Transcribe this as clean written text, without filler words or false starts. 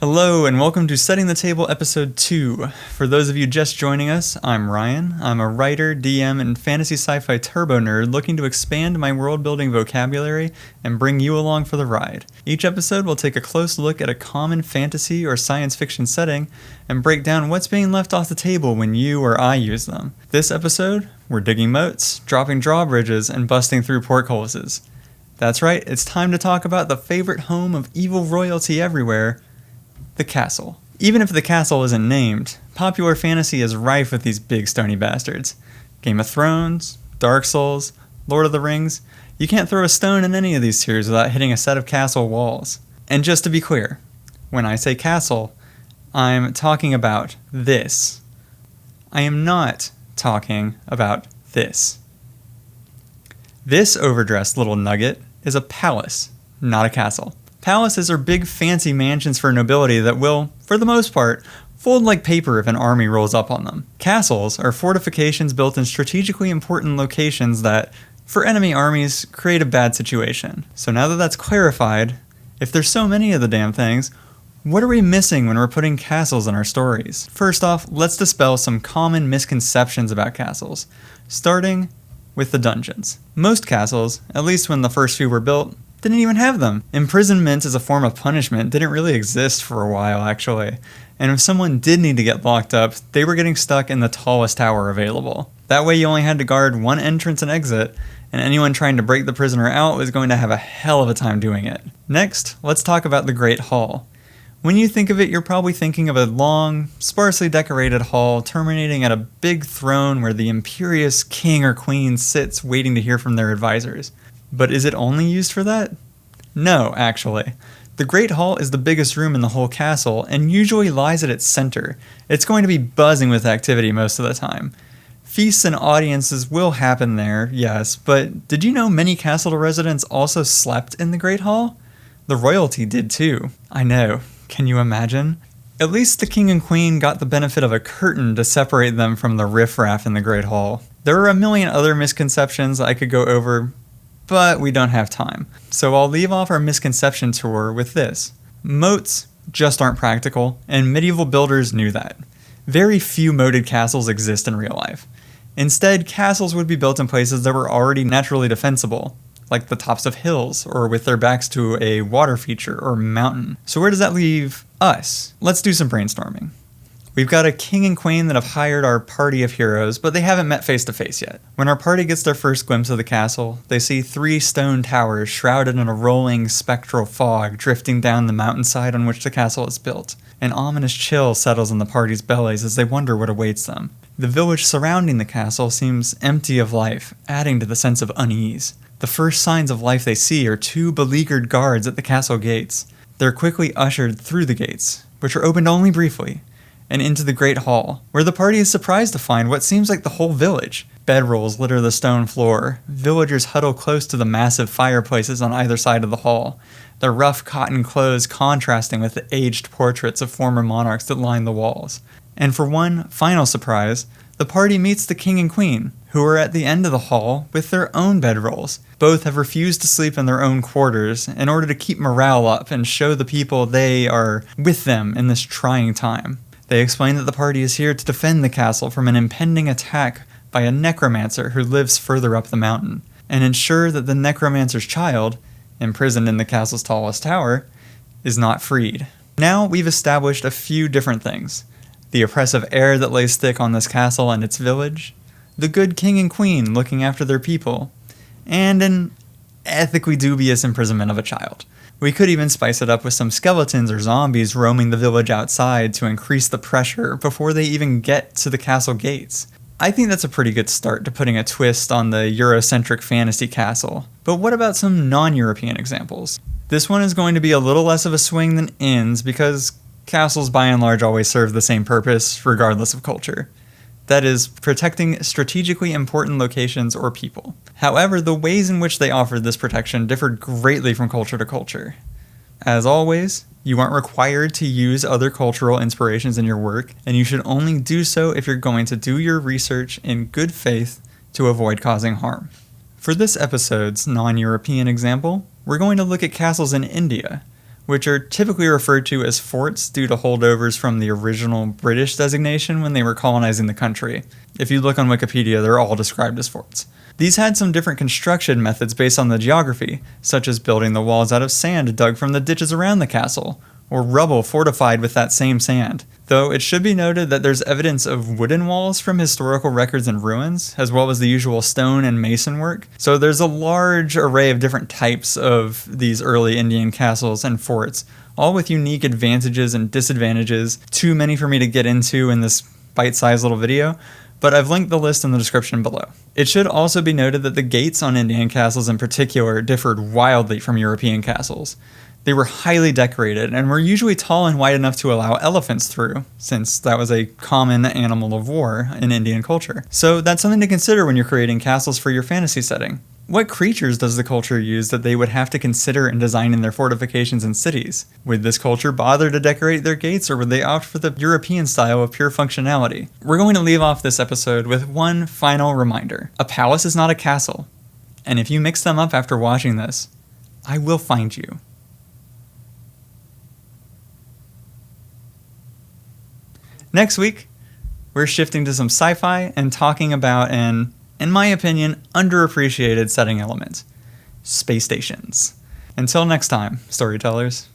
Hello and welcome to Setting the Table Episode 2. For those of you just joining us, I'm Ryan. I'm a writer, DM, and fantasy sci-fi turbo nerd looking to expand my world-building vocabulary and bring you along for the ride. Each episode will take a close look at a common fantasy or science fiction setting and break down what's being left off the table when you or I use them. This episode, we're digging moats, dropping drawbridges, and busting through portcullises. That's right, it's time to talk about the favorite home of evil royalty everywhere, the castle. Even if the castle isn't named, popular fantasy is rife with these big stony bastards. Game of Thrones, Dark Souls, Lord of the Rings, you can't throw a stone in any of these series without hitting a set of castle walls. And just to be clear, when I say castle, I'm talking about this. I am not talking about this. This overdressed little nugget is a palace, not a castle. Palaces are big fancy mansions for nobility that will, for the most part, fold like paper if an army rolls up on them. Castles are fortifications built in strategically important locations that, for enemy armies, create a bad situation. So now that that's clarified, if there's so many of the damn things, what are we missing when we're putting castles in our stories? First off, let's dispel some common misconceptions about castles, starting with the dungeons. Most castles, at least when the first few were built, didn't even have them. Imprisonment as a form of punishment didn't really exist for a while, actually. And if someone did need to get locked up, they were getting stuck in the tallest tower available. That way you only had to guard one entrance and exit, and anyone trying to break the prisoner out was going to have a hell of a time doing it. Next, let's talk about the Great Hall. When you think of it, you're probably thinking of a long, sparsely decorated hall terminating at a big throne where the imperious king or queen sits waiting to hear from their advisors. But is it only used for that? No, actually. The Great Hall is the biggest room in the whole castle and usually lies at its center. It's going to be buzzing with activity most of the time. Feasts and audiences will happen there, yes, but did you know many castle residents also slept in the Great Hall? The royalty did too. I know. Can you imagine? At least the king and queen got the benefit of a curtain to separate them from the riffraff in the Great Hall. There are a million other misconceptions I could go over, but we don't have time. So I'll leave off our misconception tour with this. Moats just aren't practical, and medieval builders knew that. Very few moated castles exist in real life. Instead, castles would be built in places that were already naturally defensible, like the tops of hills, or with their backs to a water feature or mountain. So where does that leave us? Let's do some brainstorming. We've got a king and queen that have hired our party of heroes, but they haven't met face to face yet. When our party gets their first glimpse of the castle, they see 3 stone towers shrouded in a rolling spectral fog drifting down the mountainside on which the castle is built. An ominous chill settles in the party's bellies as they wonder what awaits them. The village surrounding the castle seems empty of life, adding to the sense of unease. The first signs of life they see are 2 beleaguered guards at the castle gates. They're quickly ushered through the gates, which are opened only briefly, and into the Great Hall, where the party is surprised to find what seems like the whole village. Bedrolls litter the stone floor. Villagers huddle close to the massive fireplaces on either side of the hall, their rough cotton clothes contrasting with the aged portraits of former monarchs that line the walls. And for one final surprise, the party meets the king and queen, who are at the end of the hall with their own bedrolls. Both have refused to sleep in their own quarters in order to keep morale up and show the people they are with them in this trying time. They explain that the party is here to defend the castle from an impending attack by a necromancer who lives further up the mountain, and ensure that the necromancer's child, imprisoned in the castle's tallest tower, is not freed. Now we've established a few different things. The oppressive air that lays thick on this castle and its village, the good king and queen looking after their people, and an ethically dubious imprisonment of a child. We could even spice it up with some skeletons or zombies roaming the village outside to increase the pressure before they even get to the castle gates. I think that's a pretty good start to putting a twist on the Eurocentric fantasy castle. But what about some non-European examples? This one is going to be a little less of a swing than inns because castles by and large always serve the same purpose regardless of culture. That is, protecting strategically important locations or people. However, the ways in which they offered this protection differed greatly from culture to culture. As always, you aren't required to use other cultural inspirations in your work, and you should only do so if you're going to do your research in good faith to avoid causing harm. For this episode's non-European example, we're going to look at castles in India, which are typically referred to as forts due to holdovers from the original British designation when they were colonizing the country. If you look on Wikipedia, they're all described as forts. These had some different construction methods based on the geography, such as building the walls out of sand dug from the ditches around the castle, or rubble fortified with that same sand. Though it should be noted that there's evidence of wooden walls from historical records and ruins, as well as the usual stone and mason work. So there's a large array of different types of these early Indian castles and forts, all with unique advantages and disadvantages, too many for me to get into in this bite-sized little video, but I've linked the list in the description below. It should also be noted that the gates on Indian castles in particular differed wildly from European castles. They were highly decorated and were usually tall and wide enough to allow elephants through, since that was a common animal of war in Indian culture. So that's something to consider when you're creating castles for your fantasy setting. What creatures does the culture use that they would have to consider in designing their fortifications and cities? Would this culture bother to decorate their gates, or would they opt for the European style of pure functionality? We're going to leave off this episode with one final reminder. A palace is not a castle, and if you mix them up after watching this, I will find you. Next week, we're shifting to some sci-fi and talking about an, in my opinion, underappreciated setting element: space stations. Until next time, storytellers.